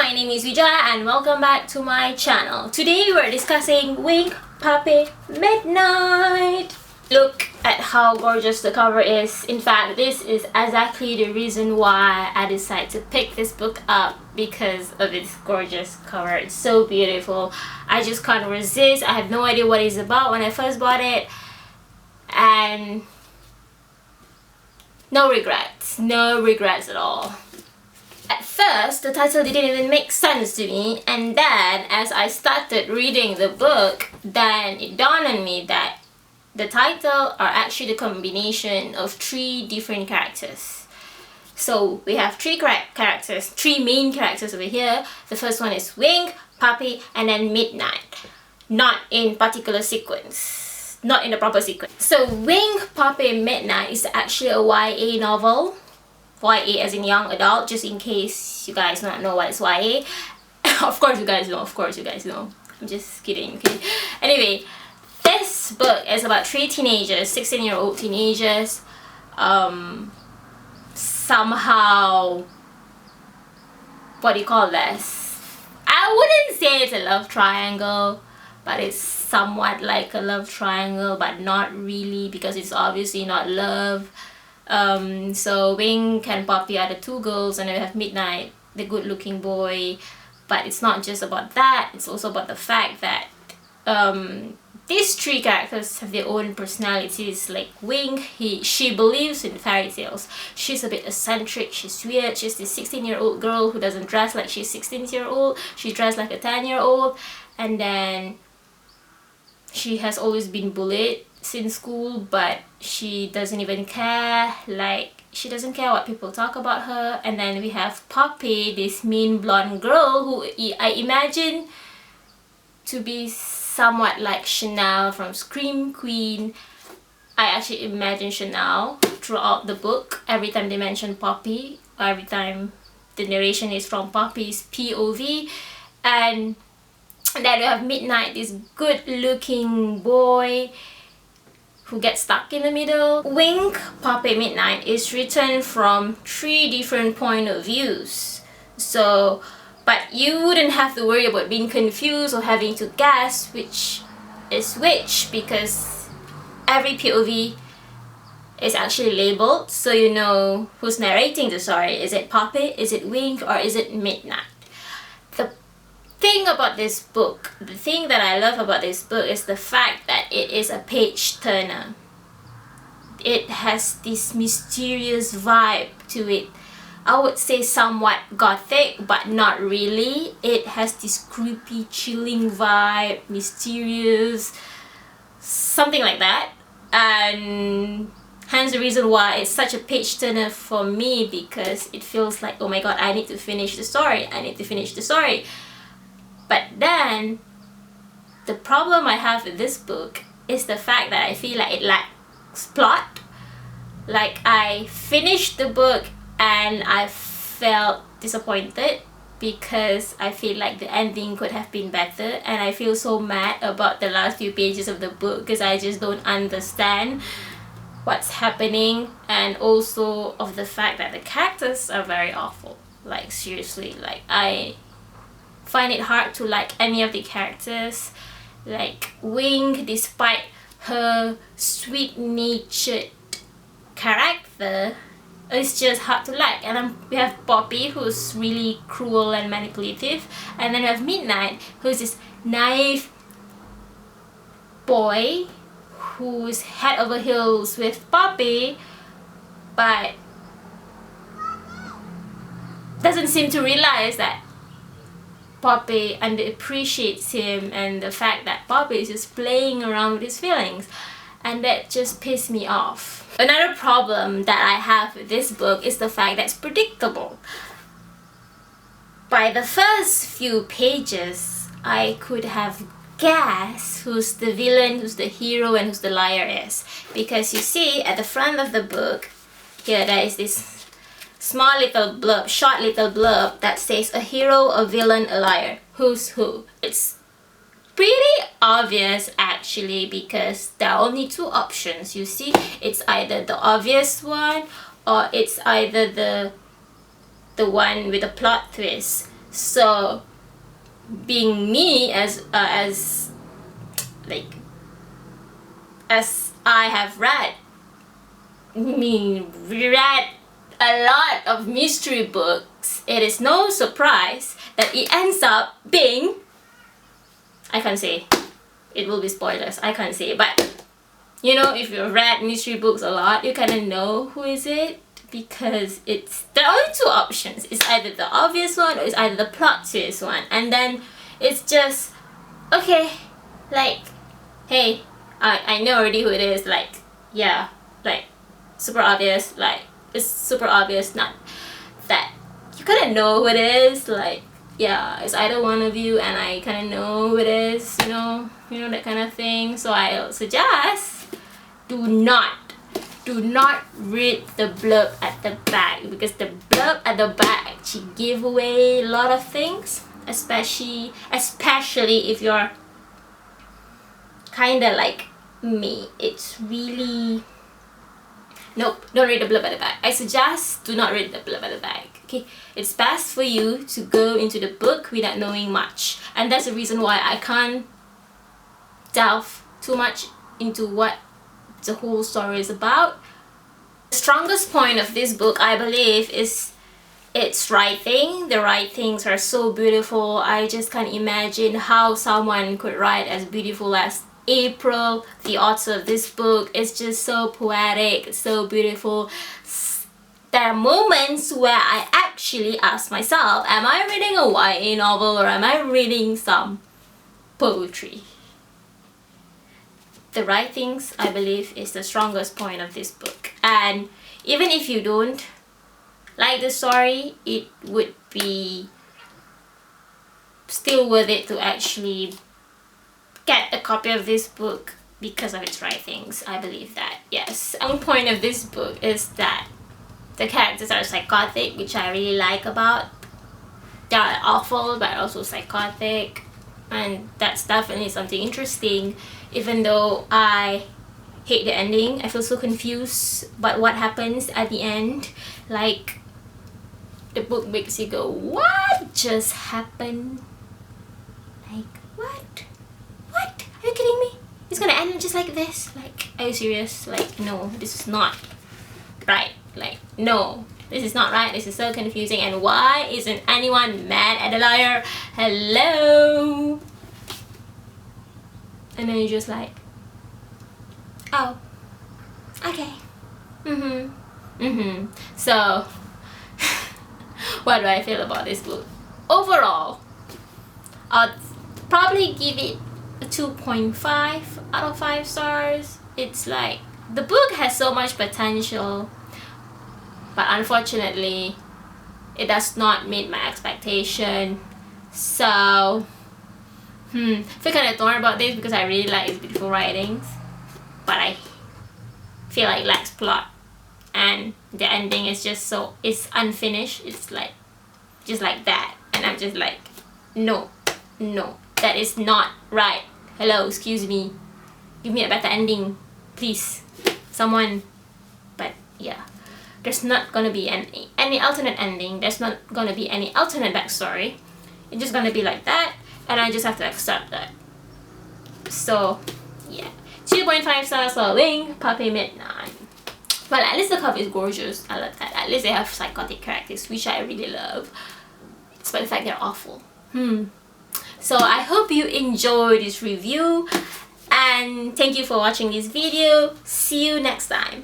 my name is Vijaya and welcome back to my channel. Today we're discussing Wink Puppy Midnight. Look at how gorgeous the cover is. In fact, this is exactly the reason why I decided to pick this book up, because of its gorgeous cover. It's so beautiful. I just can't resist. I have no idea what it's about when I first bought it, and no regrets at all. At first, the title didn't even make sense to me, and then as I started reading the book, then it dawned on me that the title are actually the combination of three different characters. So we have three main characters over here. The first one is Wink, Puppy, and then Midnight. Not in particular sequence. Not in the proper sequence. So Wink, Puppy, Midnight is actually a YA novel. YA as in young adult, just in case you guys don't know what is YA. Of course you guys know. I'm just kidding, okay? Anyway, this book is about three teenagers, 16-year-old teenagers. Somehow, what do you call this? I wouldn't say it's a love triangle, but it's somewhat like a love triangle, but not really, because it's obviously not love. So Wink and Poppy are the two girls, and then we have Midnight, the good looking boy. But it's not just about that, it's also about the fact that these three characters have their own personalities. Like Wink, she believes in fairy tales. She's a bit eccentric, she's weird, she's this 16-year-old girl who doesn't dress like she's 16-year-old, she dresses like a 10-year-old, and then she has always been bullied since school, but she doesn't even care. Like, she doesn't care what people talk about her. And then we have Poppy, this mean blonde girl who I imagine to be somewhat like Chanel from Scream Queen. I actually imagine Chanel throughout the book. Every time they mention Poppy, every time the narration is from Poppy's POV. And then we have Midnight, this good looking boy who gets stuck in the middle. Wink, Puppy, Midnight is written from three different point of views. So, but you wouldn't have to worry about being confused or having to guess which is which, because every POV is actually labeled, so you know who's narrating the story. Is it Puppy, is it Wink, or is it Midnight? The thing about this book, the thing that I love about this book is the fact that it is a page turner. It has this mysterious vibe to it. I would say somewhat gothic, but not really. It has this creepy, chilling vibe, mysterious, something like that. And hence the reason why it's such a page turner for me, because it feels like, oh my god, I need to finish the story. But then, the problem I have with this book is the fact that I feel like it lacks plot. Like, I finished the book and I felt disappointed because I feel like the ending could have been better, and I feel so mad about the last few pages of the book because I just don't understand what's happening, and also of the fact that the characters are very awful. Like, seriously, like, I find it hard to like any of the characters. Like Wink, despite her sweet-natured character, it's just hard to like. And then we have Poppy, who's really cruel and manipulative, and then we have Midnight, who's this naive boy who's head over heels with Poppy, but doesn't seem to realize that Poppy underappreciates him, and the fact that Poppy is just playing around with his feelings, and that just pissed me off. Another problem that I have with this book is the fact that it's predictable. By the first few pages, I could have guessed who's the villain, who's the hero, and who's the liar is. Because you see, at the front of the book, here there is this small little blurb, short little blurb that says a hero, a villain, a liar. Who's who? It's pretty obvious actually, because there are only two options. You see, it's either the obvious one or it's either the one with a plot twist. So being me, as I have read a lot of mystery books, it is no surprise that it ends up being, I can't say, it will be spoilers, I can't say, but you know, if you've read mystery books a lot, you kind of know who is it, because there are only two options. It's either the obvious one or it's either the plot twist one, and then it's just okay, like, hey, I know already who it is, like, yeah, like, super obvious, like, it's super obvious, not that you kind of know who it is, like, yeah, it's either one of you and I kind of know who it is, you know, that kind of thing. So I suggest do not read the blurb at the back, because the blurb at the back actually give away a lot of things, especially if you're kind of like me. It's really, nope, don't read the blurb at the back. I suggest do not read the blurb at the back. Okay, it's best for you to go into the book without knowing much, and that's the reason why I can't delve too much into what the whole story is about. The strongest point of this book, I believe, is its writing. The writings are so beautiful. I just can't imagine how someone could write as beautiful as April, the author of this book. It's just so poetic, so beautiful. There are moments where I actually ask myself, am I reading a YA novel or am I reading some poetry? The writings, I believe, is the strongest point of this book. And even if you don't like the story, it would be still worth it to actually get a copy of this book because of its writings. I believe that, yes. One point of this book is that the characters are psychotic, which I really like about. They are awful but also psychotic, and that's definitely something interesting. Even though I hate the ending, I feel so confused about what happens at the end. Like, the book makes you go, what just happened? Like, what? Are you kidding me? It's gonna end just like this? Like, are you serious? Like, no, this is not right. Like, no, this is not right. This is so confusing. And why isn't anyone mad at the liar? Hello? And then you're just like, oh, okay. So what do I feel about this book? Overall, I'd probably give it a 2.5 out of 5 stars. It's like, the book has so much potential, but unfortunately it does not meet my expectation. So I feel kind of torn about this because I really like its beautiful writings, but I feel like it lacks plot, and the ending is just so, it's unfinished. It's like, just like that, and I'm just like, no, that is not right. Hello, excuse me, give me a better ending, please, someone. But yeah, there's not gonna be any alternate ending. There's not gonna be any alternate backstory. It's just gonna be like that, and I just have to accept that. So yeah, 2.5 stars for Wing Puppy Midnight. Well, at least the cover is gorgeous. I love that. At least they have psychotic characters, which I really love, despite the fact they're awful. So I hope you enjoyed this review, and thank you for watching this video. See you next time.